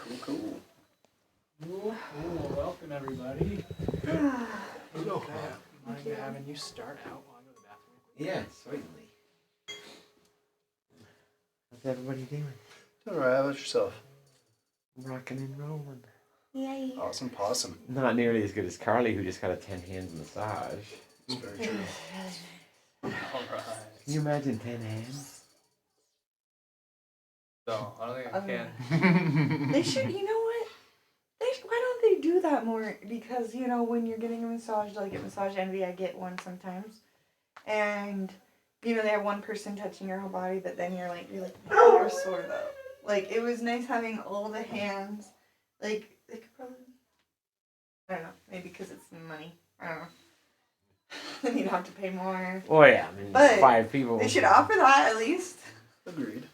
Cool. Cool. Welcome, everybody. Hello. Mind having you start out while I go to the bathroom? Yeah, certainly. How's everybody doing? All right. How about yourself? Rocking and rolling. Yay. Awesome possum. Not nearly as good as Carly, who just got a 10-hand massage. It's very true. All right. Can you imagine 10 hands? So, I don't think I can. They should, you know what? Why don't they do that more? Because, you know, when you're getting a massage, like at Massage Envy, I get one sometimes. And, you know, they have one person touching your whole body, but then you're sore though. Like, it was nice having all the hands. Like, they could probably, I don't know, maybe because it's money. I don't know. Then you'd have to pay more. Oh yeah, I mean, But 5 people. They should offer that at least. Agreed.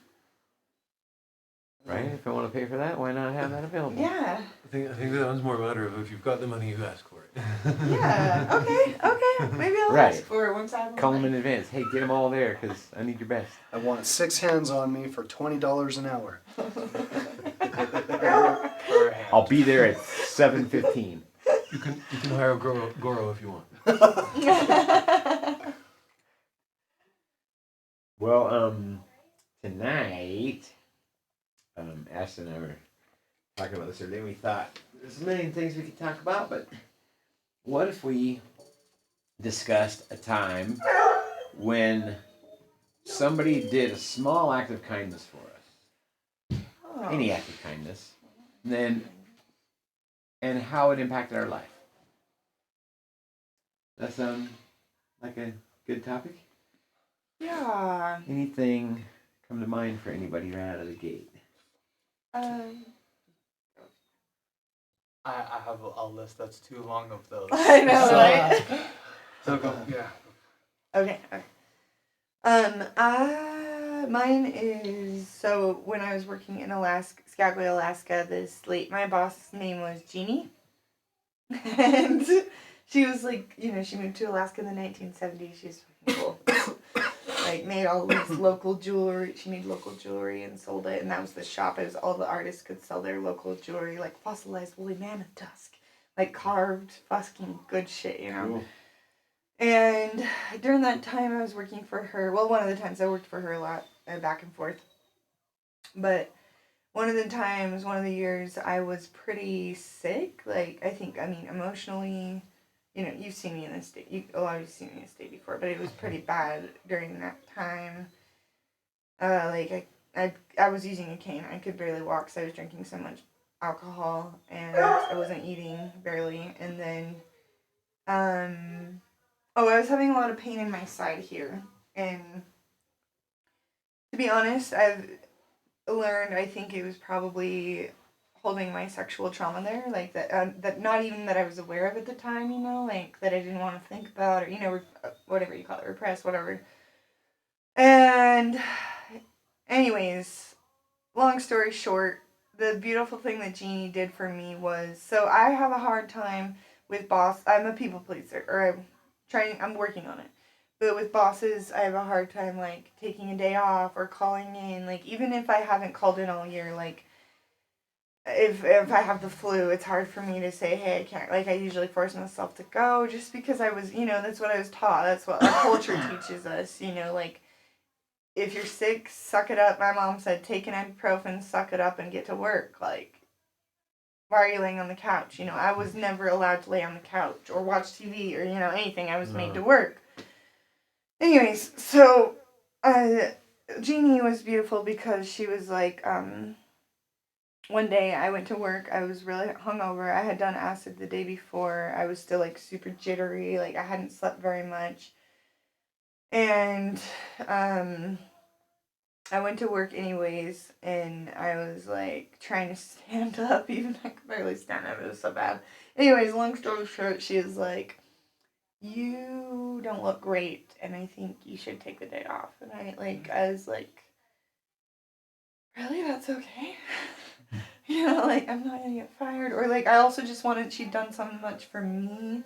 Right? If I want to pay for that, why not have that available? Yeah. I think that one's more a matter of if you've got the money, you ask for it. Yeah. Okay. Maybe I'll Right. ask for it once I have Call them money. in advance. Hey, get them all there because I need your best. I want 6 hands on me for $20 an hour. Per hand. I'll be there at 7:15. You can hire Goro if you want. Well, tonight, Ashton and I were talking about this earlier, and we thought there's a million things we could talk about, but what if we discussed a time when somebody did a small act of kindness for us, any act of kindness, and how it impacted our life? That sound like a good topic? Yeah. Anything come to mind for anybody right out of the gate? I have a list that's too long of those. I know, right? So go, yeah. Okay. Mine is, so when I was working in Skagway, Alaska, my boss's name was Jeannie. And she was like, you know, she moved to Alaska in the 1970s. She was fucking cool. Like, made all this local jewelry. She made local jewelry and sold it. And that was the shop. It was all the artists could sell their local jewelry, like fossilized woolly mammoth tusk. Like carved fucking good shit, you know? Cool. And during that time, I was working for her. Well, one of the times I worked for her a lot, back and forth. But one of the years, I was pretty sick. Like, emotionally, you know, you've seen me in this state. You've seen me in this state before, but it was pretty bad during that time. I was using a cane. I could barely walk because I was drinking so much alcohol, and I wasn't eating barely. And then, I was having a lot of pain in my side here. And to be honest, I've learned, I think it was probably holding my sexual trauma there, like that not even that I was aware of at the time, you know, like that I didn't want to think about, or, you know, whatever you call it, repress, whatever. And anyways, long story short, the beautiful thing that Jeannie did for me was, so I have a hard time with I'm a people pleaser, or I'm working on it. But with bosses, I have a hard time, like, taking a day off or calling in. Like, even if I haven't called in all year, like, if I have the flu, it's hard for me to say, hey, I can't. Like, I usually force myself to go just because I was, you know, that's what I was taught. That's what our culture teaches us, you know, like, if you're sick, suck it up. My mom said, take an ibuprofen, suck it up, and get to work. Like, why are you laying on the couch? You know, I was never allowed to lay on the couch or watch TV or, you know, anything. I was made to work. Anyways, so Jeannie was beautiful because she was like, one day I went to work. I was really hungover. I had done acid the day before. I was still, like, super jittery. Like, I hadn't slept very much. And I went to work anyways, and I was, like, trying to stand up. Even I could barely stand up. It was so bad. Anyways, long story short, she was like, you don't look great, and I think you should take the day off. And I was like, really? That's okay? You know, like, I'm not gonna get fired. Or, like, I also just wanted, she'd done so much for me,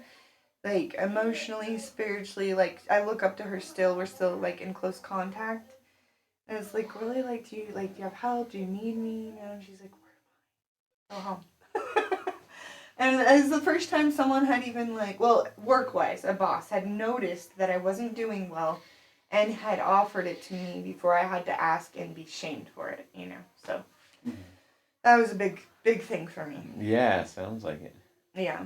like, emotionally, spiritually. Like, I look up to her still. We're still, like, in close contact. And it's like, really, like, do you have help? Do you need me? You know, and she's like, go home. And it was the first time someone had even like, well, work-wise, a boss had noticed that I wasn't doing well and had offered it to me before I had to ask and be shamed for it, you know. So that was a big thing for me. Yeah, sounds like it. Yeah.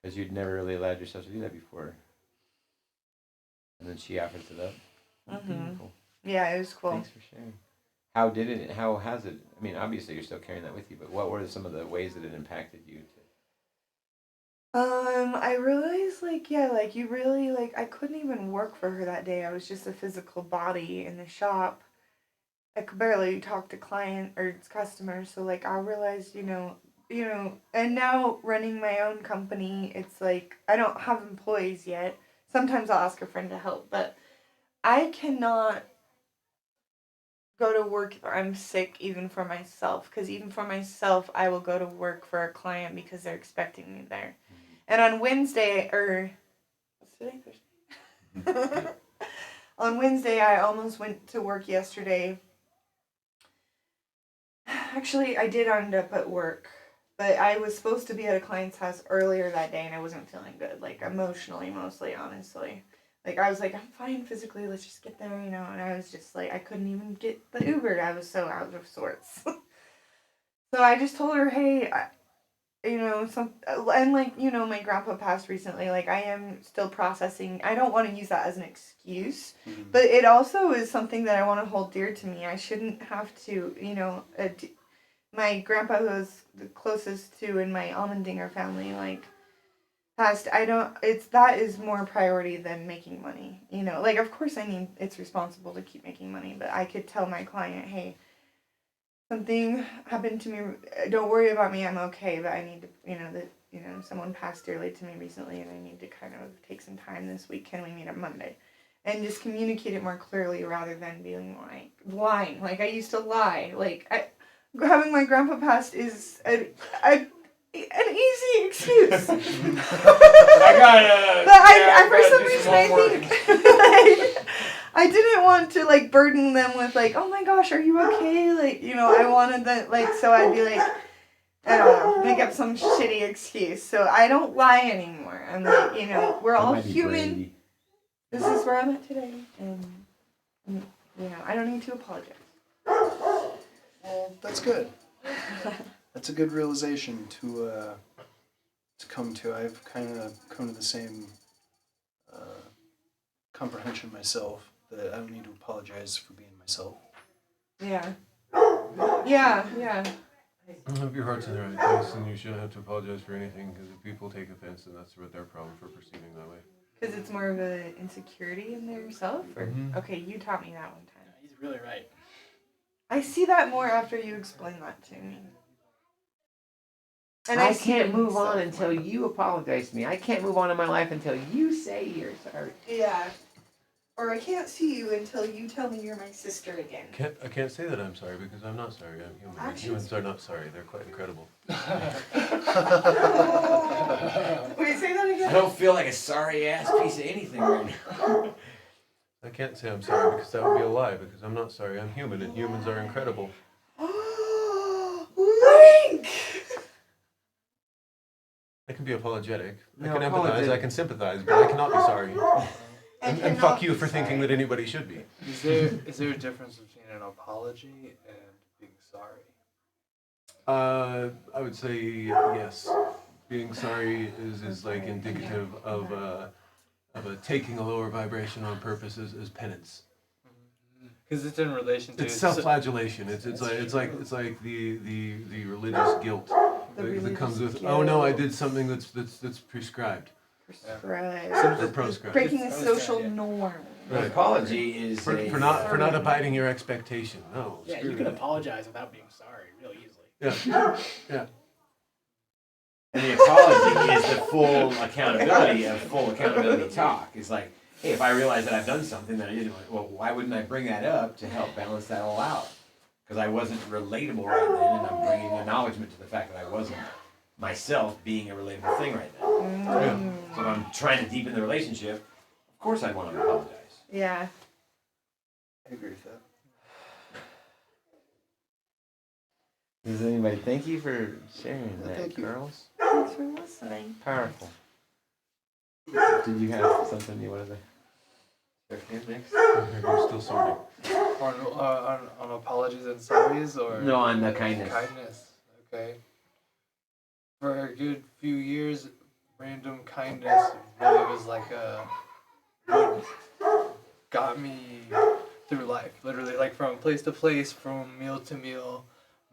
Because you'd never really allowed yourself to do that before. And then she offers it up. Beautiful. Yeah, it was cool. Thanks for sharing. How has it, I mean, obviously you're still carrying that with you, but what were some of the ways that it impacted you? I realized, like, yeah, like, you really, like, I couldn't even work for her that day. I was just a physical body in the shop. I could barely talk to client or customers, so, like, I realized, you know, and now running my own company, it's like, I don't have employees yet. Sometimes I'll ask a friend to help, but I cannot go to work if I'm sick even for myself, because even for myself I will go to work for a client because they're expecting me there. And on Wednesday, what's today, Thursday? On Wednesday I almost went to work yesterday. Actually, I did end up at work, but I was supposed to be at a client's house earlier that day and I wasn't feeling good, like emotionally mostly, honestly. Like, I was like, I'm fine physically, let's just get there, you know, and I was just like, I couldn't even get the Uber, I was so out of sorts. So I just told her, hey, and like, you know, my grandpa passed recently, like, I am still processing, I don't want to use that as an excuse, but it also is something that I want to hold dear to me. I shouldn't have to, you know, my grandpa, who was the closest to in my Almendinger family, like, passed. That is more priority than making money, you know. Like, of course it's responsible to keep making money, but I could tell my client, hey, something happened to me, don't worry about me, I'm okay, but I need to, someone passed dearly to me recently and I need to kind of take some time this week, can we meet on Monday? And just communicate it more clearly rather than being like, lying. Like, I used to lie. Like, having my grandpa passed is an easy excuse. But I for some reason I think I didn't want to like burden them with like, oh my gosh, are you okay? Like, you know, I wanted that, like, so I'd be like, I don't know, make up some shitty excuse. So I don't lie anymore. I'm like, you know, we're all human. Brady. This is where I'm at today, and you know, I don't need to apologize. Well, that's good. That's a good realization to come to. I've kind of come to the same comprehension myself that I don't need to apologize for being myself. Yeah. If your heart's in the right place, then you shouldn't have to apologize for anything, because if people take offense, then that's what their problem for perceiving that way. Because it's more of an insecurity in their self? Or okay, you taught me that one time. He's really right. I see that more after you explain that to me. And I can't move on until you apologize to me. I can't move on in my life until you say you're sorry. Yeah. Or I can't see you until you tell me you're my sister again. I can't say that I'm sorry, because I'm not sorry. I'm human. Actually, Humans are not sorry. They're quite incredible. Wait, say that again? I don't feel like a sorry-ass piece of anything right now. I can't say I'm sorry, because that would be a lie, because I'm not sorry. I'm human, and humans are incredible. Link! I can be apologetic. I No, can empathize. apologetic. I can sympathize, but I cannot be sorry. And fuck you for thinking that anybody should be. Is there a difference between an apology and being sorry? I would say yes. Being sorry is like indicative of a taking a lower vibration on purpose as penance. Because it's in relation to It's self-flagellation. It's like the religious guilt that comes with. Oh no, I did something that's prescribed. Prescribed. Or proscribed. Breaking the social norm. Right. Apology is For not abiding your expectation. No. Yeah, you can apologize without being sorry real easily. Yeah. And the apology is the full accountability talk. It's like, hey, if I realize that I've done something that I didn't, well, why wouldn't I bring that up to help balance that all out? Because I wasn't relatable right then, and I'm bringing acknowledgement to the fact that I wasn't myself being a relatable thing right then. So if I'm trying to deepen the relationship, of course I'd want to apologize. Yeah. I agree with that. Does anybody thank you for sharing Yeah, that, thank you. girls? Thanks for listening. Powerful. Did you have something you wanted to start here next? I'm still sorting. On apologies and sorries or No, on the kindness. kindness. Okay. For a good few years, random kindness really was like what got me through life. Literally, like from place to place, from meal to meal,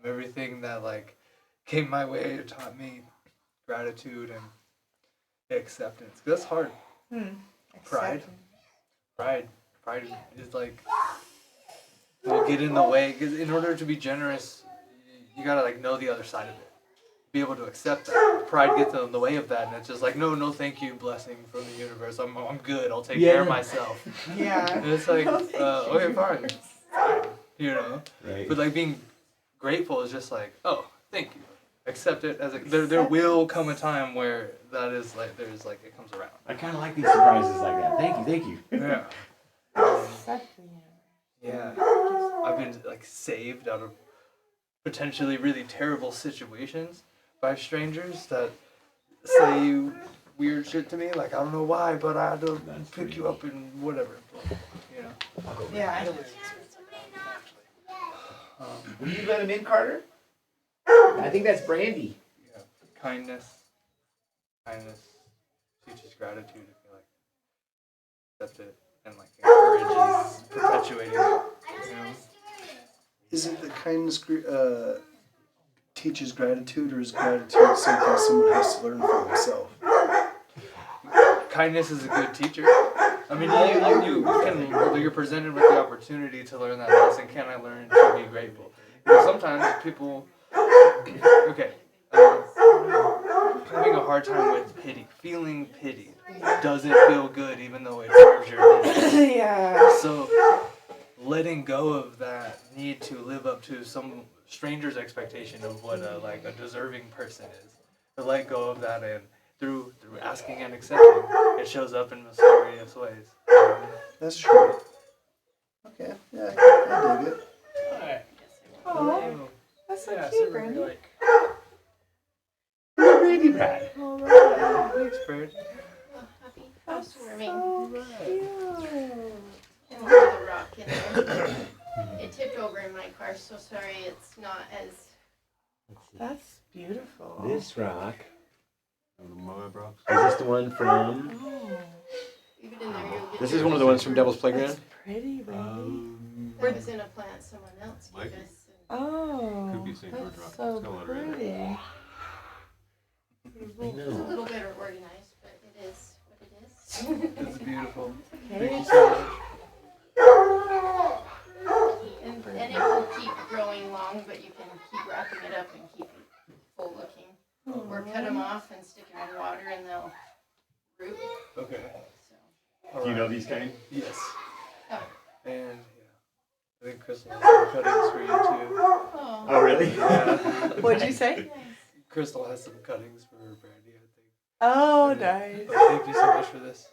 everything that like came my way taught me gratitude and acceptance. 'Cause that's hard. Pride. Acceptance. Pride is like will get in the way. 'Cause in order to be generous, you gotta like know the other side of it. Be able to accept that. Pride gets in the way of that, and it's just like no, thank you, blessing from the universe. I'm good. I'll take care of myself. Yeah. And it's like No, thank you. okay, fine, you know. Right. But like being grateful is just like thank you. Accept it as there will come a time where that is like there's like it comes around. I kind of like these surprises like that. Thank you. Yeah. Accept the universe. Yeah. I've been like saved out of potentially really terrible situations by strangers that say weird shit to me. Like, I don't know why, but I had to That's pick pretty you up and whatever. You know? Yeah. Will you let him in, Carter? I think that's Brandy. Yeah. Kindness teaches gratitude, if you like. Accept it and like encourages perpetuating it. You know? Is it that kindness teaches gratitude, or is gratitude something someone has to learn for themselves? Kindness is a good teacher. I mean, you're presented with the opportunity to learn that lesson. Can I learn to be grateful? Because sometimes people, okay, having a hard time with pity, feeling pitied doesn't feel good, even though it serves your needs. Yeah. So, letting go of that need to live up to some stranger's expectation of what a deserving person is, to let go of that and through asking and accepting, it shows up in mysterious ways. That's true. Okay, yeah, I dig it. Alright. Oh, that's so Yeah, cute, so Brandy. like, Brandy Brad. Alright. Thanks, Bird. Happy That's housewarming. so cute. And the rock in there. It tipped over in my car, so sorry it's not as. That's beautiful. This rock. The Moab rocks. Is this the one from? Oh, Leave it in there, you'll get This your is one of the ones from Devil's that's Playground. pretty, Brandy. That was in a plant someone else Might gave be. us. Oh, Could be St. George that's rock. so It's got a lot of red. pretty. I It's a know. little bit organized, but it is what it is. It's beautiful. Thank Okay. you so much. And it will keep growing long, but you can keep wrapping it up and keep it full looking. Or cut them off and stick them in water and they'll root. Okay. So. Do you know these kind? Yes. Oh. And yeah, I think Crystal has some cuttings for you too. Oh. Oh, really? Yeah. What'd you say? Nice. Crystal has some cuttings for Brandy, I think. Oh, nice. But thank you so much for this.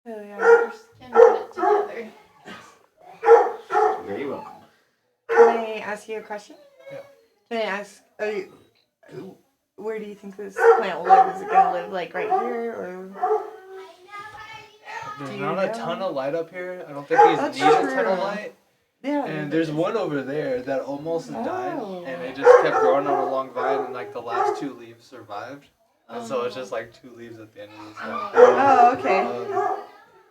Hell yeah. Can put it together. Very welcome. Can I ask you a question? Yeah. Can I ask, where do you think this plant will live? Is it going to live like right here or? There's Do you not a know? ton of light up here. I don't think these That's need a ton true. of light. Yeah. And there's one over there that almost died, Oh. and it just kept growing on a long vine, and like the last 2 leaves survived. And so it's just like 2 leaves at the end of the stem. Oh, okay.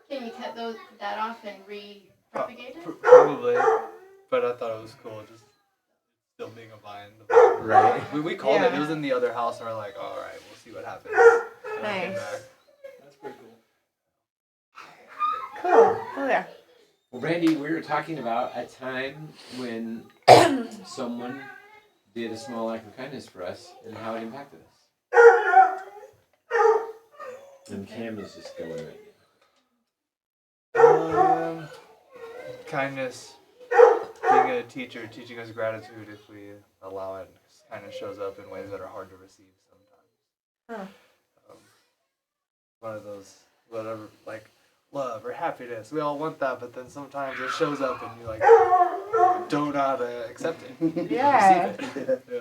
Can you cut that off and re-propagate it? Probably, but I thought it was cool, just still being a vine. Right. We called it. It Yeah. was in the other house, and we're like, all right, we'll see what happens. And I came Nice. back. that's pretty cool. Cool. Oh, yeah. Well, Brandy, we were talking about a time when someone did a small act of kindness for us and how it impacted us. And Cam is just going right Kindness. Being a teacher, teaching us gratitude if we allow it, kind of shows up in ways that are hard to receive sometimes. One of those, whatever, like love or happiness. We all want that, but then sometimes it shows up and you're like, don't know how to accept it. Yeah. Receive it. Yeah.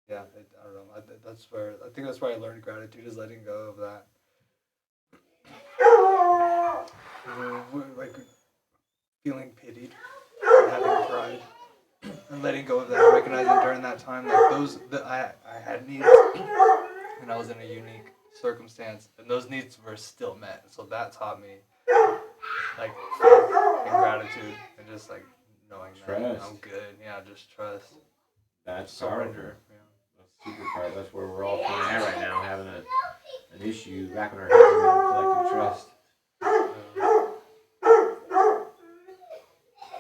Yeah, I don't know. I think that's where I learned gratitude, is letting go of that. Like feeling pitied, and having pride, and letting go of that. Recognizing during that time, like I had needs, and I was in a unique circumstance, and those needs were still met. So that taught me like faith and gratitude, and just like knowing that Trust. I'm good. Yeah, just trust. That's Surrender. powerful. That's super powerful. That's where we're all kind of at right now, having an issue, wrapping our heads around collective trust.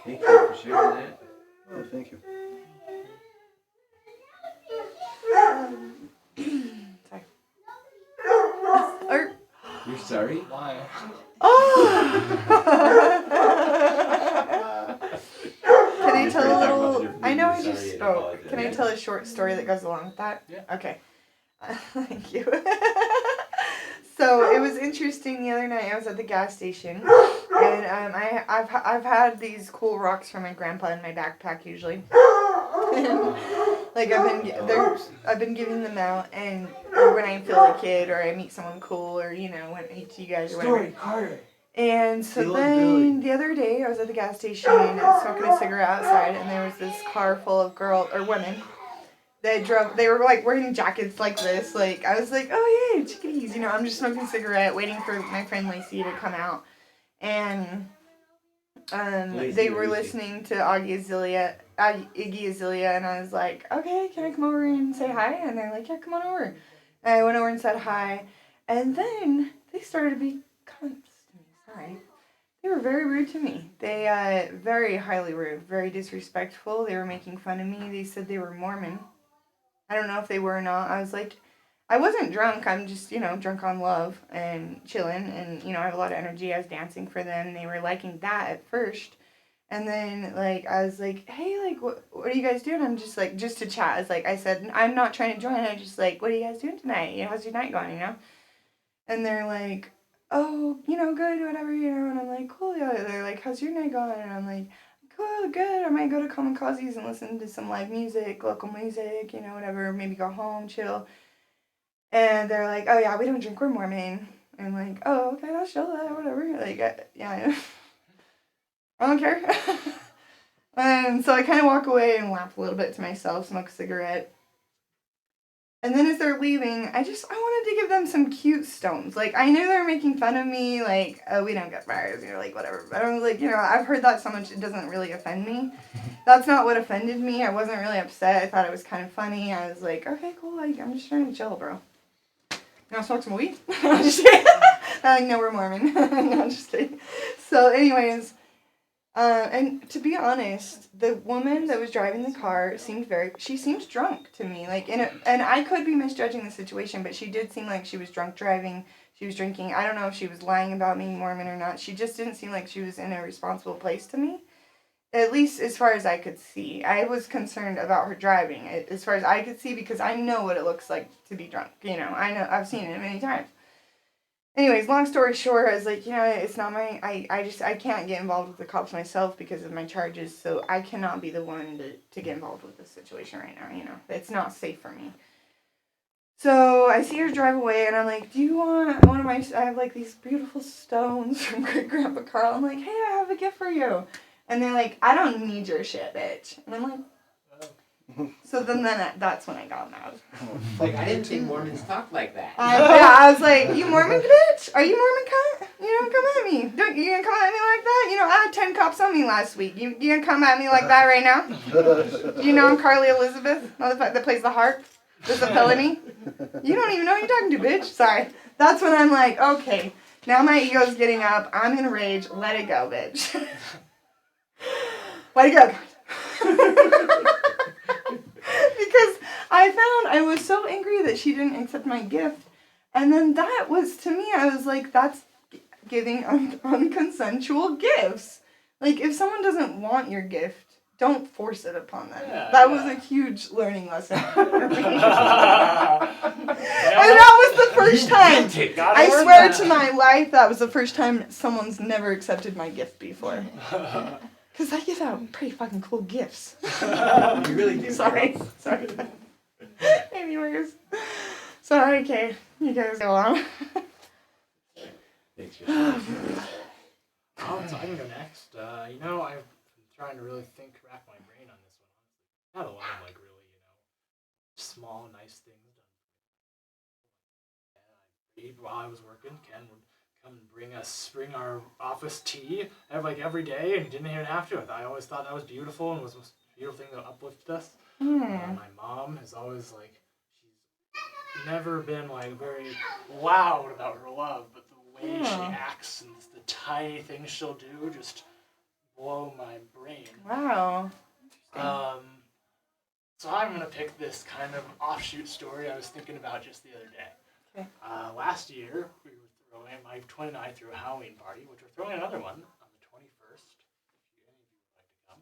Thank you for sharing that. Oh, thank you. Sorry. Or, You're sorry? Why? Can I It's tell great a talking about the little? different I know I things. just Sorry and spoke. apologize. Can I tell a short story that goes along with that? Yeah. Okay. Thank you. So it was interesting. The other night I was at the gas station, and I've had these cool rocks from my grandpa in my backpack usually. Like I've been giving them out, and when I feel a kid or I meet someone cool, or when I meet you guys or whatever. Carter. And so Dylan then the other day I was at the gas station and smoking a cigarette outside, and there was this car full of women. They were like wearing jackets like this. Like I was like, oh yay, chickadees. I'm just smoking a cigarette, waiting for my friend Lacey to come out. And they were listening to Iggy Azalea, and I was like, okay, can I come over and say hi? And they're like, yeah, come on over. And I went over and said hi. And then they started to be cunts to me. Sorry. They were very rude to me. They, very highly rude, very disrespectful. They were making fun of me. They said they were Mormon. I don't know if they were or not. I was like, I wasn't drunk. I'm just, drunk on love and chilling. And, I have a lot of energy. I was dancing for them. They were liking that at first. And then, I was like, hey, what are you guys doing? I'm just, just to chat. It's I said, I'm not trying to join. I'm just what are you guys doing tonight? How's your night going, And they're like, oh, good, whatever, And I'm like, cool, yeah. They're like, how's your night going? And I'm like, cool, good. I might go to Kamikazes and listen to some live music, local music, whatever. Maybe go home, chill. And they're like, oh, yeah, we don't drink. We're Mormon. And I'm like, oh, okay, I'll show that, whatever. Yeah, I don't care. And so I kind of walk away and laugh a little bit to myself, smoke a cigarette. And then as they're leaving, I wanted to give them some cute stones. I knew they were making fun of me, oh, we don't get bars, whatever. But I was like, I've heard that so much, it doesn't really offend me. That's not what offended me. I wasn't really upset. I thought it was kind of funny. I was like, okay, cool, I'm just trying to chill, bro. Smoke some weed? I'm just kidding. No, we're Mormon. No, I'm just kidding. So anyways, and to be honest, the woman that was driving the car seemed drunk to me. And I could be misjudging the situation, but she did seem like she was drunk driving. She was drinking. I don't know if she was lying about being Mormon or not. She just didn't seem like she was in a responsible place to me. At least as far as I could see. I was concerned about her driving, as far as I could see, because I know what it looks like to be drunk. I know, I've seen it many times. Anyways, long story short, I was like, it's not I can't get involved with the cops myself because of my charges, so I cannot be the one to get involved with this situation right now, It's not safe for me. So I see her drive away, and I'm like, do you want one of I have, these beautiful stones from Great-Grandpa Carl. I'm like, hey, I have a gift for you. And they're like, I don't need your shit, bitch. And I'm like, so then that's when I got mad. I didn't think Mormons talk like that. I was like, you Mormon bitch? Are you Mormon cunt? Come at me. You gonna come at me like that? I had 10 cops on me last week. You gonna come at me like that right now? I'm Carly Elizabeth, that plays the harp. This a felony? You don't even know who you're talking to, bitch. Sorry. That's when I'm like, okay, now my ego's getting up. I'm in a rage. Let it go, bitch. Let it go. Because I was so angry that she didn't accept my gift. And then that was, to me, I was like, that's giving unconsensual gifts. If someone doesn't want your gift, don't force it upon them. Yeah, That was yeah. a huge learning lesson for me. And Yeah, that was the first time. gotta I learn swear that. to my life, that was the first time someone's never accepted my gift before. Because I give out pretty fucking cool gifts. You really do. Sorry. Anyways. Sorry, okay. You guys go on. Thanks for sharing. So I can go next. You know, I've been trying to really rack my brain on this one. Not a lot of like really, small, nice things done. And while I was working, Ken would come and bring our office tea every day, and he didn't even have to. I always thought that was beautiful and was the most beautiful thing that uplifted us. My mom is always like, she's never been like very loud about her love, but the way she acts and the tiny things she'll do just blow my brain. Wow. So I'm gonna pick this kind of offshoot story I was thinking about just the other day. Okay. Last year my twin and I threw a Halloween party, which we're throwing another one on the 21st. If any of you would like to come.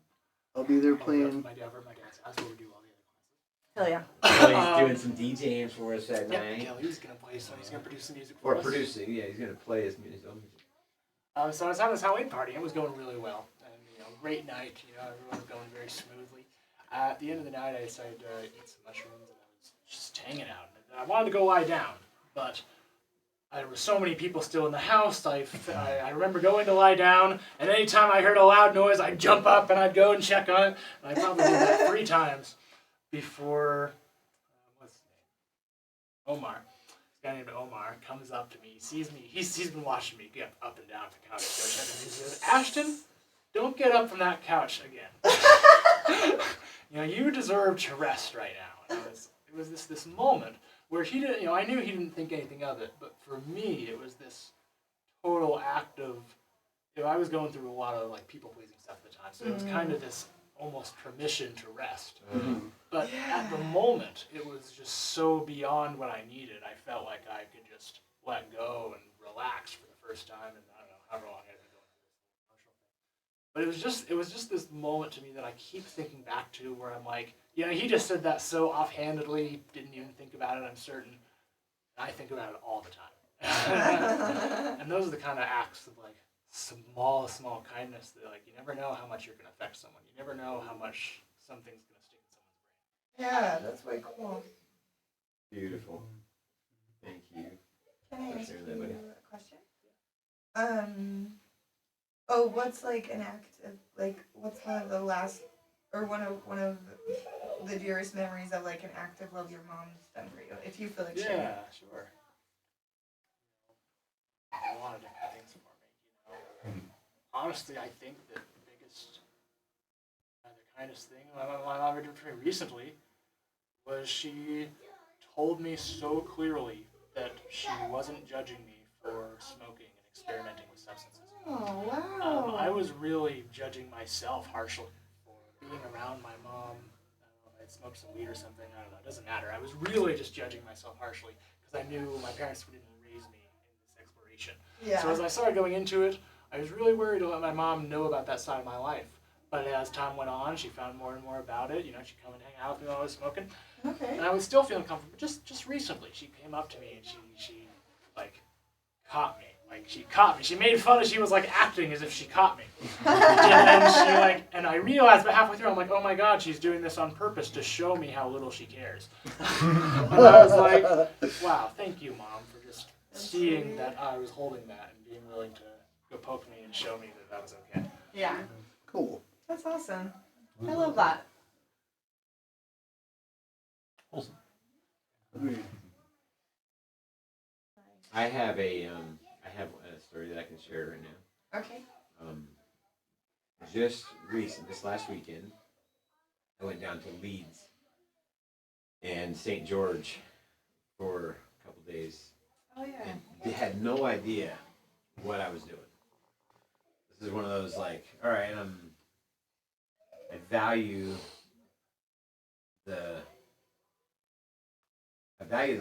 I'll be there Over playing. at my dad's house where we do all the other classes. Hell yeah. Well, he's doing some DJing for us that Yeah, night. Kelly's gonna play, so he's gonna produce some music for Or us. producing, yeah, he's gonna play his music. So I was having this Halloween party, and it was going really well. And, great night, everyone was going very smoothly. At the end of the night, I decided to eat some mushrooms, and I was just hanging out. And I wanted to go lie down, but there were so many people still in the house. I remember going to lie down, and anytime I heard a loud noise, I'd jump up and I'd go and check on it. And I probably did that 3 times before, what's his name? Omar. This guy named Omar comes up to me, sees me. He's been watching me get up and down the couch. He says, "Ashton, don't get up from that couch again. You deserve to rest right now." And it was this moment where he didn't, I knew he didn't think anything of it, but for me, it was this total act of, I was going through a lot of like people pleasing stuff at the time, so it was kind of this almost permission to rest. But at the moment, it was just so beyond what I needed. I felt like I could just let go and relax for the first time, and I don't know however long I've been going through this emotional thing. But it was just this moment to me that I keep thinking back to, where I'm like, he just said that so offhandedly, he didn't even think about it, I'm certain. I think about it all the time. And those are the kind of acts of like small kindness that like you never know how much you're gonna affect someone. You never know how much something's gonna stick in someone's brain. Yeah, that's way cool. Beautiful. Thank you. Can I ask Sure, you everybody. a question? What's like an act of like what's one of the last or one of the dearest memories of like an act of love your mom's done for you, if you feel like sharing? Yeah, sure. A lot of different things for me. Honestly, I think that the biggest, the kindest thing my mom ever did for me recently was she told me so clearly that she wasn't judging me for smoking and experimenting with substances. Oh wow. I was really judging myself harshly for being around my mom. I don't know if I'd smoked some weed or something. I don't know. It doesn't matter. I was really just judging myself harshly because I knew my parents didn't raise me in this exploration. Yeah. So as I started going into it, I was really worried to let my mom know about that side of my life. But as time went on, she found more and more about it. She'd come and hang out with me while I was smoking. Okay. And I was still feeling comfortable. Just recently, she came up to me and she like caught me. Like she caught me. She made fun of. She was like acting as if she caught me. And I realized, but halfway through, I'm like, oh my God, she's doing this on purpose to show me how little she cares. And I was like, wow, thank you, Mom, for just seeing that I was holding that and being willing to go poke me and show me that was okay. Yeah. Cool. That's awesome. I love that. Wholesome. Agreed. I have a story that I can share right now. Okay. Just this last weekend, I went down to Leeds and St. George for a couple days. Oh yeah. And they had no idea what I was doing. This is one of those like, all right, I value the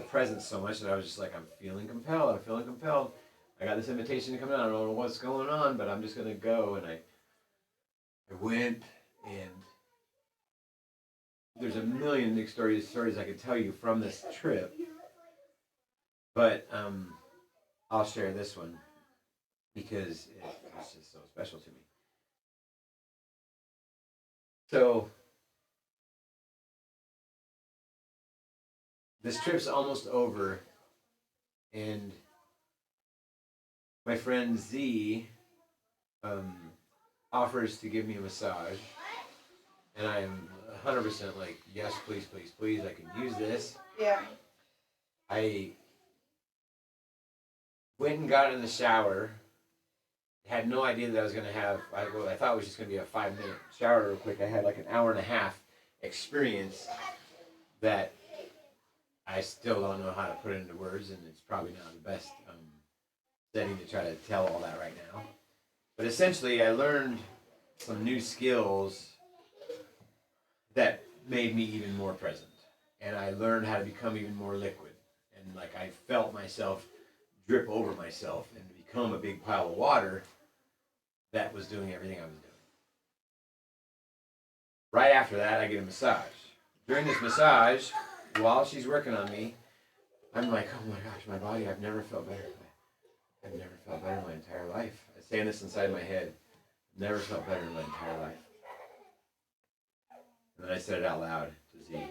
presence so much that I was just like, I'm feeling compelled. I got this invitation to come down. I don't know what's going on, but I'm just gonna go. And I went, and there's a million stories I could tell you from this trip, but I'll share this one because it's just so special to me. So this trip's almost over, and my friend Z offers to give me a massage, and I'm 100% like, yes, please, please, please, I can use this. Yeah. I went and got in the shower. Had no idea that I was going to have, I thought it was just going to be a 5-minute shower real quick. I had like an hour and a half experience that I still don't know how to put into words, and it's probably not the best setting to try to tell all that right now. But essentially, I learned some new skills that made me even more present. And I learned how to become even more liquid. And like I felt myself drip over myself and become a big pile of water that was doing everything I was doing. Right after that, I get a massage. During this massage, while she's working on me, I'm like, oh my gosh, my body, I've never felt better. I've never felt better in my entire life. I was saying this inside my head. Never felt better in my entire life. And then I said it out loud to Z. I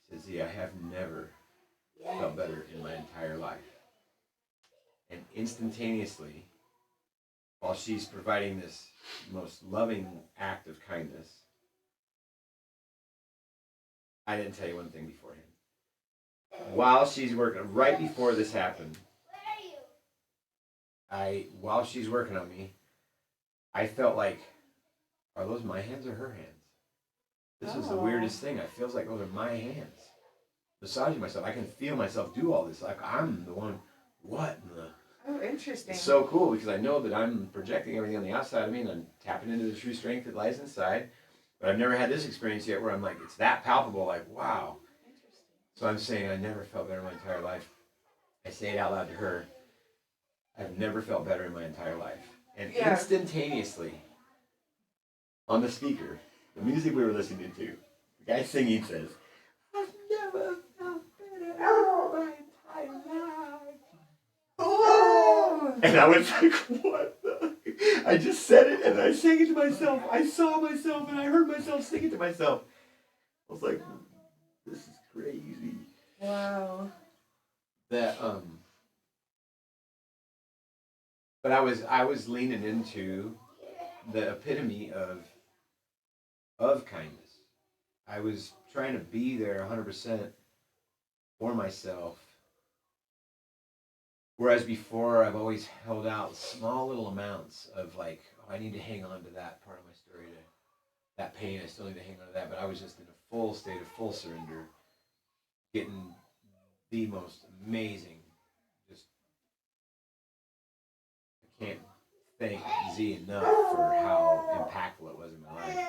said, Z, I have never felt better in my entire life. And instantaneously, while she's providing this most loving act of kindness, I didn't tell you one thing beforehand. While she's working, right before this happened, while she's working on me, I felt like, are those my hands or her hands? This was the weirdest thing. I feels like those are my hands. Massaging myself. I can feel myself do all this. Like I'm the one. What in the... Oh, interesting. It's so cool because I know that I'm projecting everything on the outside of me and I'm tapping into the true strength that lies inside. But I've never had this experience yet where I'm like, it's that palpable, like, wow. So I'm saying I never felt better in my entire life. I say it out loud to her. I've never felt better in my entire life. And instantaneously, on the speaker, the music we were listening to, the guy singing says, I've never felt better in my entire life. Oh! And I was like, what the? I just said it and I sang it to myself. I saw myself and I heard myself sing it to myself. I was like, this is crazy. Wow. That but I was leaning into the epitome of kindness. I was trying to be there 100% for myself. Whereas before, I've always held out small little amounts of like, oh, I need to hang on to that part of my story, to that pain. I still need to hang on to that. But I was just in a full state of full surrender, getting the most amazing. Just I can't thank Z enough for how impactful it was in my life.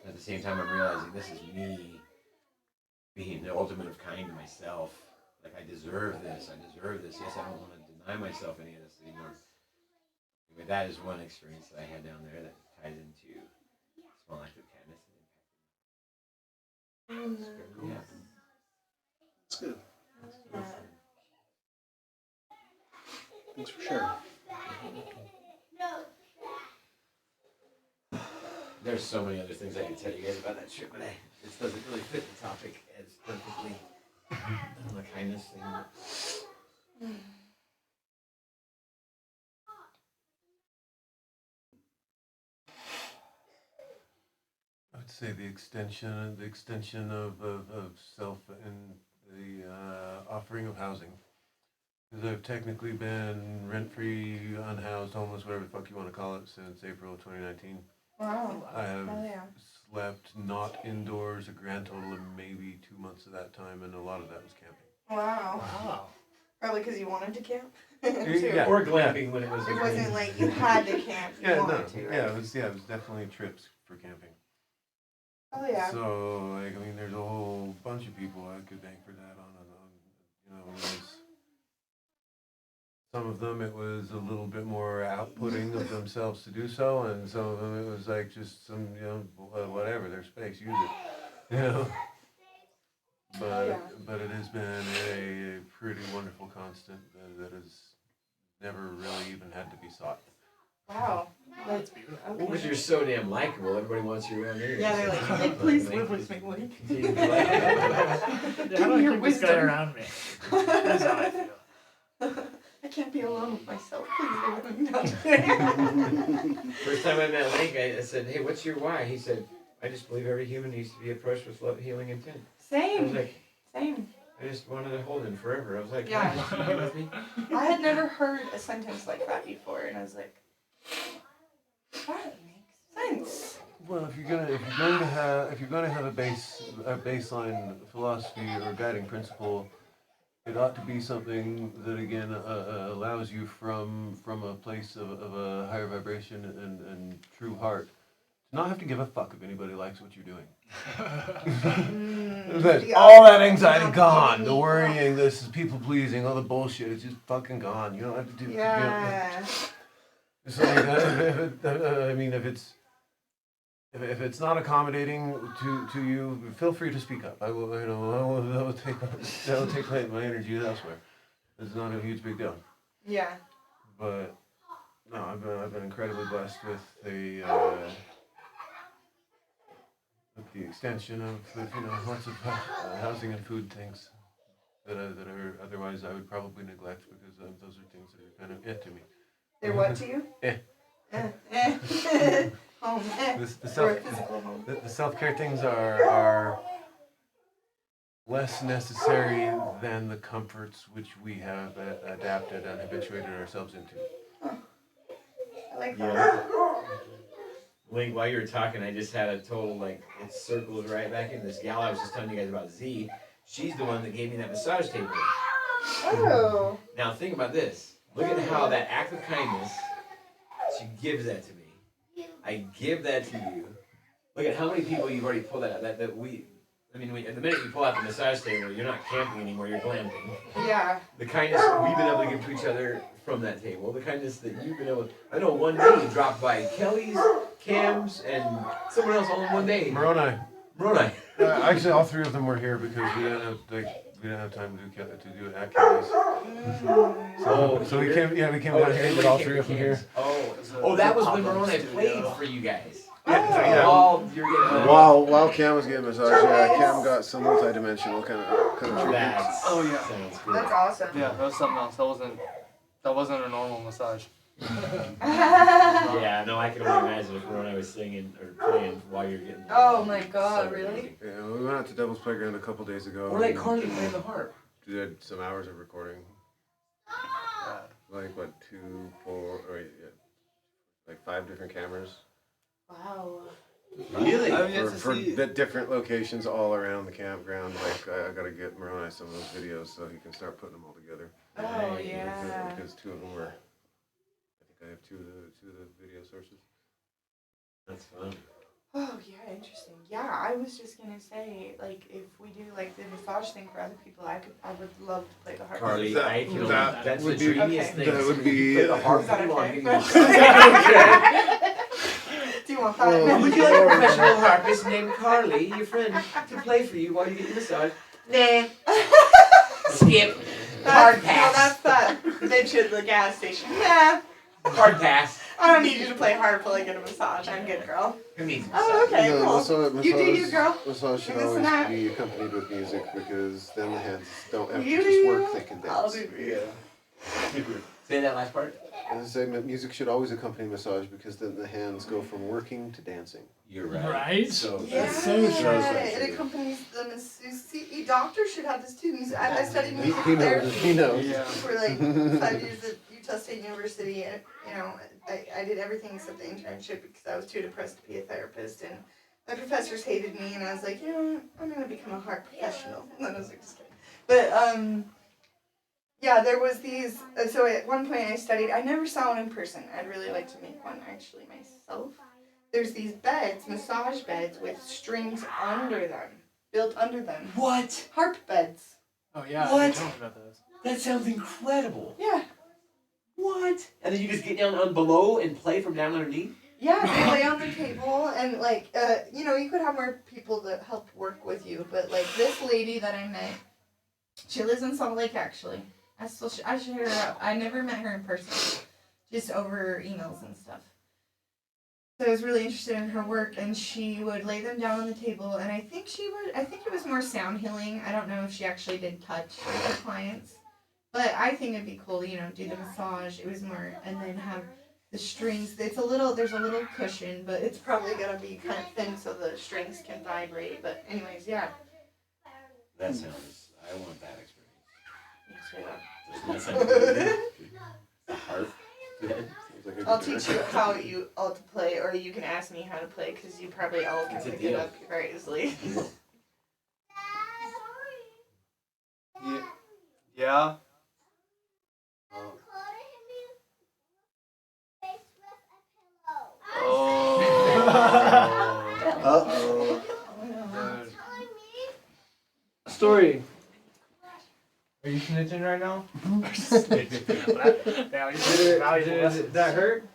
At the same time, I'm realizing this is me being the ultimate of kind to myself. Like, I deserve this. I deserve this. Yes, I don't want to deny myself any of this anymore. Anyway, that is one experience that I had down there that ties into small act of kindness. Yeah. That's good. Thanks for sharing. There's so many other things I could tell you guys about that trip, but this doesn't really fit the topic as perfectly. The kindness thing. I would say the extension of self and the offering of housing. Because I've technically been rent-free, unhoused, homeless, whatever the fuck you want to call it, since April of 2019. Wow. I have Oh, yeah. slept not indoors a grand total of maybe 2 months of that time, and a lot of that was camping. Wow. Wow. Probably because you wanted to camp. Yeah. Or glamping when it was. It wasn't like you had to camp. You wanted to, right? Yeah, it was definitely trips for camping. Oh, yeah. So, like, I mean, there's a whole bunch of people I could thank for that it was, some of them it was a little bit more outputting of themselves to do so, and some of them it was like just some, whatever, their space, use it. You know? But Yeah. but it has been a pretty wonderful constant that has never really even had to be sought. Wow. That's beautiful. Well, okay. because you're so damn likable, everybody wants you around here. Yeah, they're like, hey, please live with me, will you? How do I your keep this guy wisdom. around me? That's how I feel. I can't be alone with myself. Please live with me. No, I'm kidding. First time I met Link, I said, "Hey, what's your why?" He said, "I just believe every human needs to be approached with love, healing intent." I was Same. like, Same. I just wanted to hold him forever. I was like, Yeah. "Can you with me?" I had never heard a sentence like that before, and I was like, that makes sense. Well, if you're going to have a baseline philosophy or guiding principle, it ought to be something that again allows you from a place of a higher vibration and true heart to not have to give a fuck if anybody likes what you're doing. All that anxiety gone, the worrying, this is people pleasing, all the bullshit, it's just fucking gone. You don't have to do. Yeah. It's like, I mean, if it's not accommodating to you, feel free to speak up. I will, that will take my energy elsewhere. It's not a huge big deal. Yeah. But no, I've been incredibly blessed with the extension of lots of housing and food things that are otherwise I would probably neglect because those are things that are kind of to me. They're what to you? Eh. Home. The Or a physical home. self-care things are less necessary than the comforts which we have adapted and habituated ourselves into. I like that. Yeah. Link, while you were talking, I just had a total, like, it circles right back in. This gal I was just telling you guys about, Z, she's the one that gave me that massage table. Oh. Now, think about this. Look at how that act of kindness, she gives that to me. I give that to you. Look at how many people you've already pulled that out. The minute you pull out the massage table, you're not camping anymore, you're glamping. Yeah. The kindness we've been able to give to each other from that table, the kindness that you've been able to, I know one day you dropped by Kelly's, Cam's, and someone else all in one day. Moroni. Actually, all three of them were here because we didn't have time to do it at Kelly's. So we came down here and did all three of them here. Oh, that was when Moroni played for you guys. Yeah. While you're getting While Cam was getting massage, Cam got some multi-dimensional kind of treatment. That's, Oh, yeah. sounds good. That's awesome. Yeah, that was something else. That wasn't a normal massage. Yeah, no, I can only imagine if Moroni was singing or playing while you're getting. Oh my God, really? amazing. Yeah, we went out to Devil's Playground a couple days ago. Or like and Carly playing the harp. did some hours of recording. Like what, 2, 4, or like 5 different cameras. Wow. Really? For different locations all around the campground. Like I gotta get Moroni some of those videos so he can start putting them all together. Oh yeah. Because 2 of them were. I think I have two of the video sources. That's fun. Oh yeah, interesting. Yeah, I was just gonna say, like, if we do like the massage thing for other people, I would love to play the harp. Carly, That that's the would be- dreamiest okay. thing. That would be. Play the harp Is that if you want. okay? Give me the- Do you want Oh, that? Would you like a professional harpist named Carly, your friend, to play for you while you get your massage? Nah. Skip. Hard No, pass. that's that bitch at the gas station. Yeah, Hard pass. I don't need you to play harp while I get a massage. I'm good, girl. Who needs Oh, massage? okay, No, cool. You do you, girl. Massage should Do this and always that. be accompanied with music because then the hands don't have You to do just you. work, they can I'll dance. do you. Say that last part. And I say music should always accompany massage because then the hands go from working to dancing. You're right. Right? So Yeah, That's so true. it accompanies the masseuse. Doctors should have this too. I studied He, music he knows. therapy He knows. Yeah. for like 5 years at Utah State University, and I did everything except the internship because I was too depressed to be a therapist, and my professors hated me, and I was like, I'm gonna become a heart professional. And then I was like, just kidding. But yeah, there was these. So at one point I studied. I never saw one in person. I'd really like to make one actually myself. There's these beds, massage beds with strings under them, built under them. what? Harp beds. Oh, yeah. What? We talked about those. That sounds incredible. Yeah. What? And then you just get down on below and play from down underneath? Yeah, they lay on the table and like you could have more people that help work with you, but like this lady that I met, she lives in Salt Lake actually. I should hit her up. I never met her in person, just over emails and stuff. So I was really interested in her work, and she would lay them down on the table, and I think it was more sound healing. I don't know if she actually did touch with her clients, but I think it'd be cool to, do the massage. It was more, and then have the strings. There's a little cushion, but it's probably gonna be kind of thin so the strings can vibrate. But anyways, yeah. That sounds. I want that experience. So, Doesn't that sound good? The harp. Seems like a I'll good teach you how you all to play, or you can ask me how to play, because you probably all can It's a pick it deal. up very easily. Yeah. Yeah. Oh. Uh-oh. Dude. Story. Are you snitching right now? Did that hurt?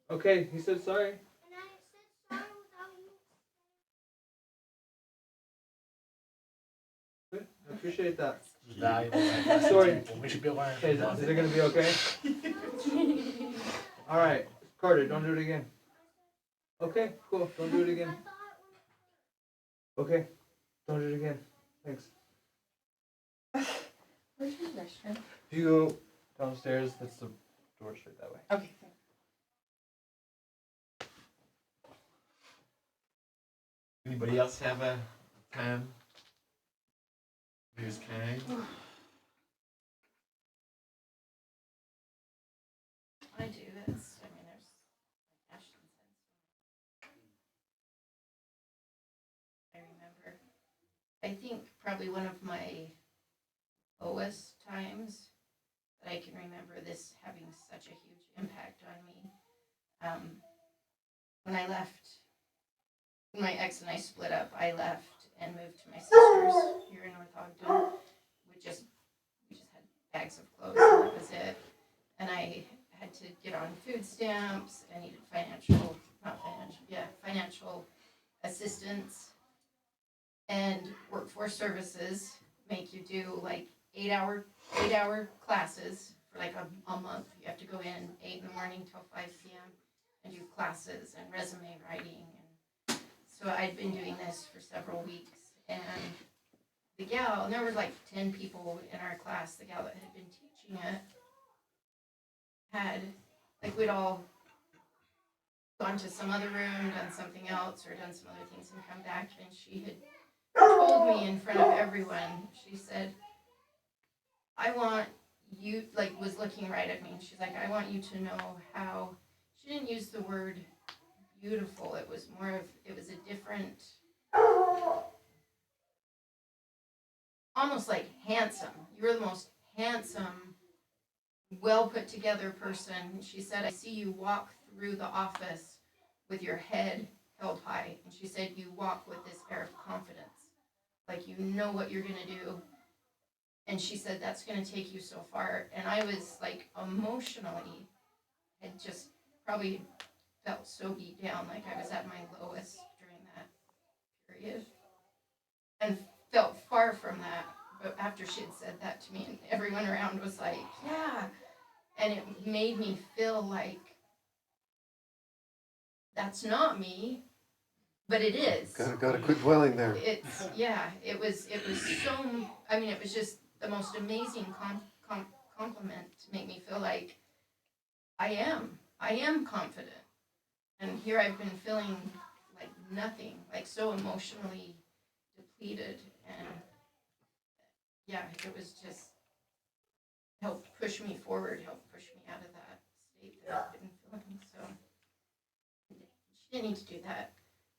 Okay, he said sorry. Good. I appreciate that. Valuable. Sorry. We should be learning. Hey, is it gonna be okay? Alright, Carter, don't do it again. Okay, cool. Don't do it again. Okay, don't do it again. Thanks. Where's your restroom? If you go downstairs, that's the door straight that way. Okay. Anybody else have a time? Who's kind? I do. There's passion sense. I remember. I think probably one of my lowest times that I can remember this having such a huge impact on me. When I left, when my ex and I split up, I left and moved to my sister's here in North Ogden. We just had bags of clothes and that was it. And I had to get on food stamps. I needed financial assistance. And workforce services make you do like 8-hour classes for like a month. You have to go in 8 in the morning till 5 p.m. and do classes and resume writing. And so I'd been doing this for several weeks. And the gal, and there were like 10 people in our class, the gal that had been teaching it had, like, we'd all gone to some other room, done something else, or done some other things and come back, and she had told me in front of everyone, she said, I want you, like, was looking right at me, and she's like, I want you to know how, she didn't use the word beautiful, it was a different, almost like handsome. You were the most handsome, well put together person. She said, I see you walk through the office with your head held high. And she said, you walk with this air of confidence. Like you know what you're going to do. And she said, that's going to take you so far. And I was like emotionally, had just probably felt so beat down. Like I was at my lowest during that period. And felt far from that. But after she had said that to me, and everyone around was like, yeah. And it made me feel like that's not me, but it is. Gotta quit dwelling there. It's, yeah, it was so, I mean, it was just the most amazing compliment to make me feel like I am confident. And here I've been feeling like nothing, like so emotionally depleted. And yeah, it was just helped push me forward, helped push me out of that state that I've been feeling. So she didn't need to do that.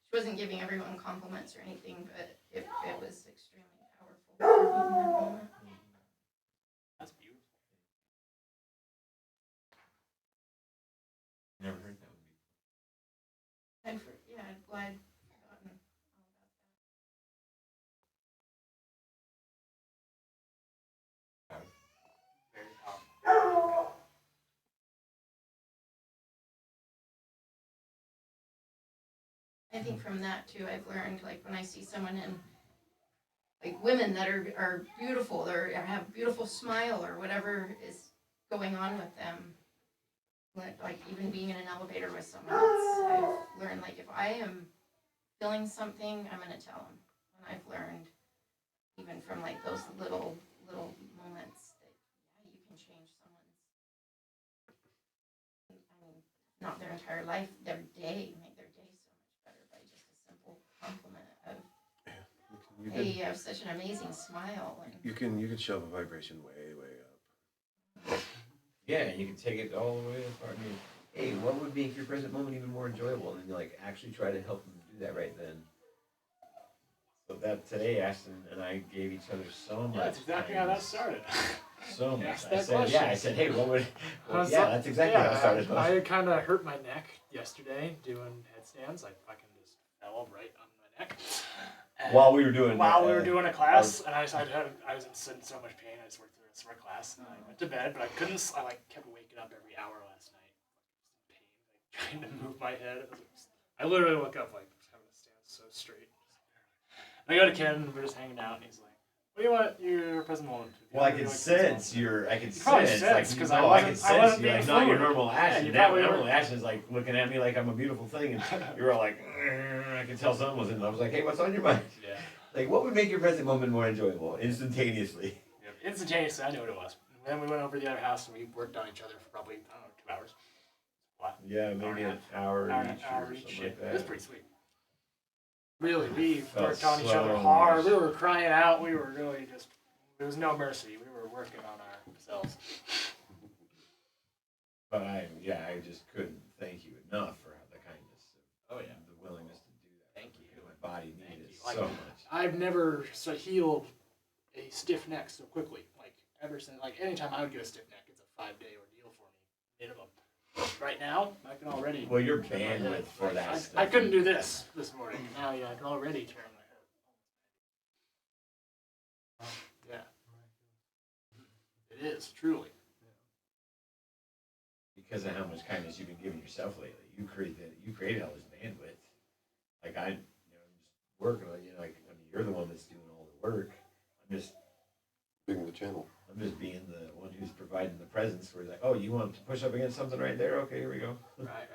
She wasn't giving everyone compliments or anything, but it was extremely powerful for me in that moment. That's beautiful. Never heard that one before. I'd forgotten. Very powerful. I think from that too, I've learned, like, when I see someone in, like, women that are beautiful, or have a beautiful smile, or whatever is going on with them, like even being in an elevator with someone else, I've learned, like, if I am feeling something, I'm gonna tell them. And I've learned, even from like those little moments, that yeah, you can change someone's, I mean, not their entire life, their day, make their day so much better by just a simple compliment of, You hey, can, you have such an amazing smile, and you can shove a vibration way up. Yeah, and you can take it all the way apart. I mean, hey, what would make your present moment even more enjoyable? And like actually try to help them do that right then. So that today, Ashton and I gave each other so much. Yeah, that's exactly how that kindness. started. So much. Ask I that said, question. yeah, I said, hey, what would? I was yeah, like- that's exactly how it started. I kind of hurt my neck yesterday doing headstands. I fucking just fell right on my neck. And While we were doing a class, and I was in so much pain. I just worked through the rest of our class, and I went to bed, but I couldn't. I like kept waking up every hour last night, like, pain, like trying to move my head. I literally woke up like having to stand so straight. And I go to Ken, and we're just hanging out, and he's like, "What do you want your present moment?" Well, I can sense your. I can probably sense, sense, like, 'cause no, I I can wasn't sense you, being like, not your fluid. normal Ashton. you That probably normal were. Ashton's like looking at me like I'm a beautiful thing, and you were all like, I could tell someone was in. I was like, hey, what's on your mind? Yeah. Like, what would make your present moment more enjoyable instantaneously? Yep. Instantaneously, I knew what it was. And then we went over to the other house and we worked on each other for probably, I don't know, 2 hours. What? Yeah, maybe an hour each Hour or each. something like It was that. pretty sweet. Really, we Felt worked on each so other hard. much. We were crying out. We were really just, there was no mercy. We were working on ourselves. But I just couldn't thank you enough for the kindness. Oh, yeah. The willingness to do that. Thank you. My body needed it Like, so much. I've never healed a stiff neck so quickly. Like, ever since, like, anytime I would get a stiff neck, it's a 5-day ordeal for me, minimum. Right now, I can already. Well, your turn my head. bandwidth for Like, that I stuff. couldn't do this morning. Now, yeah, I can already turn my head. Yeah. It is, truly. Because of how much kindness you've been giving yourself lately. You created all this bandwidth. Like I'm just working on like I mean, you're the one that's doing all the work. I'm just Being the channel. being the one who's providing the presence where it's like, oh, you want to push up against something right there? Okay, here we go. Right.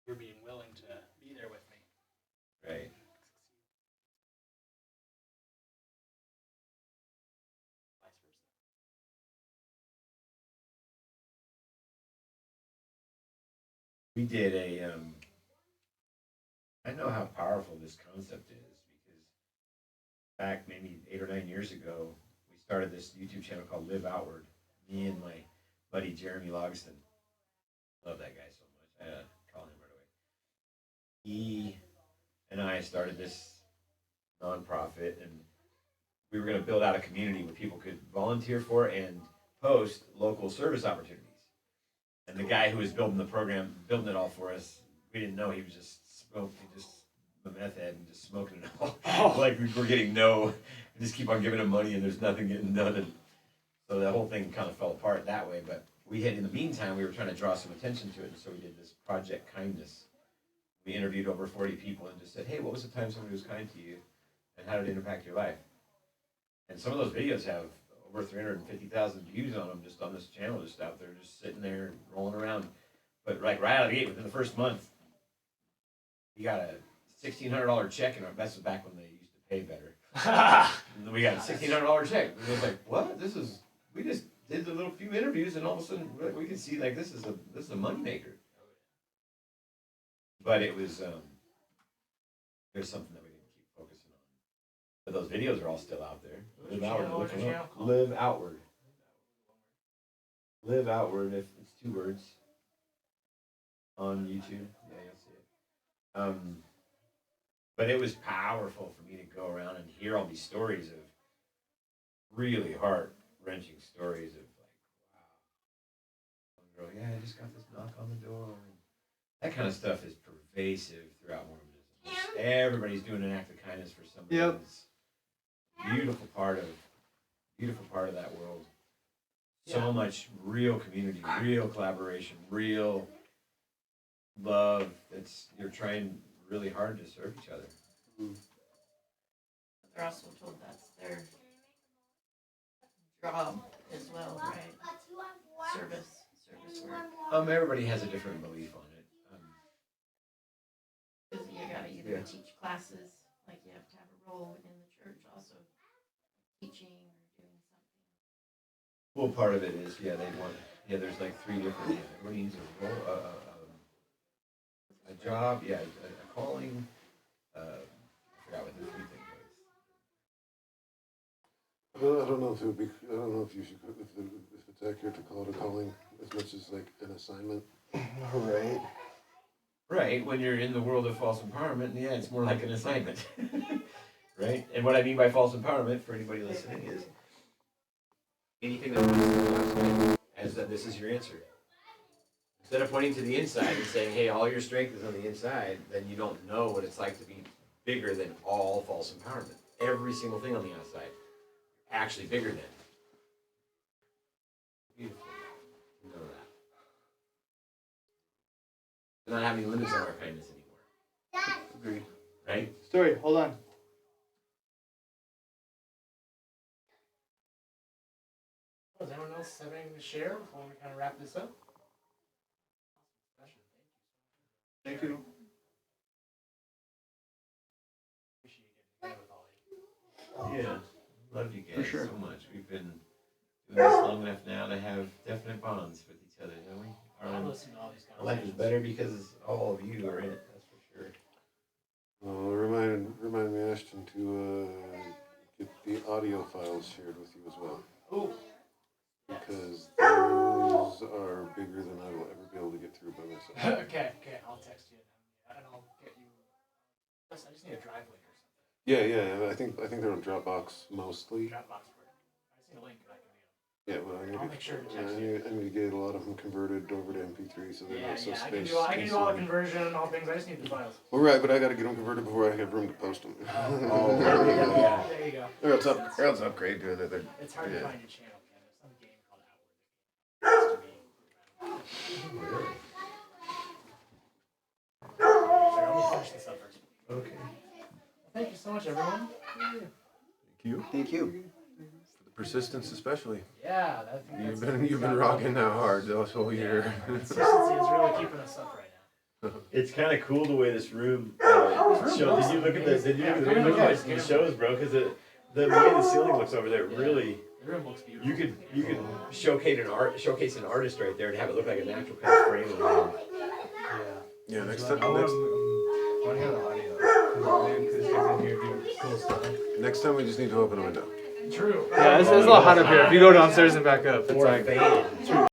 You're being willing to be there with me. Right. Vice versa. We did I know how powerful this concept is because back maybe 8 or 9 years ago, we started this YouTube channel called Live Outward. Me and my buddy Jeremy Logston. Love that guy so much. I call him right away. He and I started this nonprofit, and we were going to build out a community where people could volunteer for and post local service opportunities. And the guy who was building the program, building it all for us, we didn't know he was just the meth head and just smoking it all. Oh. Like we were getting we just keep on giving him money and there's nothing getting done. And so the whole thing kind of fell apart that way. But in the meantime, we were trying to draw some attention to it. And so we did this Project Kindness. We interviewed over 40 people and just said, hey, what was the time somebody was kind to you? And how did it impact your life? And some of those videos have over 350,000 views on them just on this channel, just out there, just sitting there rolling around. But like right out of the gate, within the first month, we got a $1,600 check, and that's back when they used to pay better. And we got a $1,600 check. And it was like, what? We just did the little few interviews, and all of a sudden we could see like this is a moneymaker. But it was there's something that we didn't keep focusing on. But those videos are all still out there. Live Outward. Look them up. Live Outward. Live Outward. If it's 2 words. On YouTube. Yeah, you'll see it. But it was powerful for me to go around and hear all these stories of really heart-wrenching stories of like, wow. One girl, yeah, I just got this knock on the door. That kind of stuff is pervasive throughout Mormonism. Everybody's doing an act of kindness for somebody. Yep. It's a beautiful part of that world. So much real community, real collaboration, real love. You're trying really hard to serve each other. They're also told that's their job as well, right? Service work. Everybody has a different belief on it. Because you gotta either teach classes, like you have to have a role within the church also, teaching or doing something. Well, part of it is, they want, there's like 3 different, everybody needs a role, a job, a calling, I forgot what the 3 things I don't know if it would be. I don't know if you should. If it's accurate to call it a calling as much as like an assignment. Right. Right, when you're in the world of false empowerment, it's more like an assignment. Right? And what I mean by false empowerment, for anybody listening, is anything that points to the outside as that this is your answer. Instead of pointing to the inside and saying, hey, all your strength is on the inside, then you don't know what it's like to be bigger than all false empowerment. Every single thing on the outside, actually bigger than. Beautiful. You know that. We don't have any limits on our kindness anymore. Agreed. Right? Story, hold on. Does anyone else have anything to share before we kind of wrap this up? Thank you. Appreciate getting together with all of you. Yeah. Love you guys For sure. so much. We've been doing this long enough now to have definite bonds with each other, don't we? I listen to all these Our life is conversations. better because all of you are in it, that's for sure. Remind me, Ashton, to get the audio files shared with you as well, Ooh, because those are bigger than I will ever be able to get through by myself. okay, I'll text you and I'll get you. I just need a drive link or something. Yeah. I think they're on Dropbox mostly. Dropbox word. I just need a link and I can Yeah, well, I'll make sure to I text you. need to get a lot of them converted over to MP3, so they're not so I can space. do all the space conversion and all things. I just need the files. Well, right, but I got to get them converted before I have room to post them. Oh, there we go, yeah. There you go. Or else upgrade to another. It's hard Yeah. to find your channel, Ken. There's some game called Outward that Really? Sorry, let me finish this up first. Okay. Thank you so much, everyone. Thank you. The persistence, especially. Yeah, I think You've been rocking that hard this whole year. Consistency is really keeping us up right now. It's kind of cool the way this room shows. Did you look at the shows, bro? Because the way the ceiling looks over there, really, The room looks beautiful. you could showcase an artist right there and have it look like a natural kind of frame. Yeah, next Want to hear the audio. Because in here doing cool stuff. time we just need to open a window. True. Yeah, it's a little hot up here. If you go downstairs and back up, it's Or a like. fan.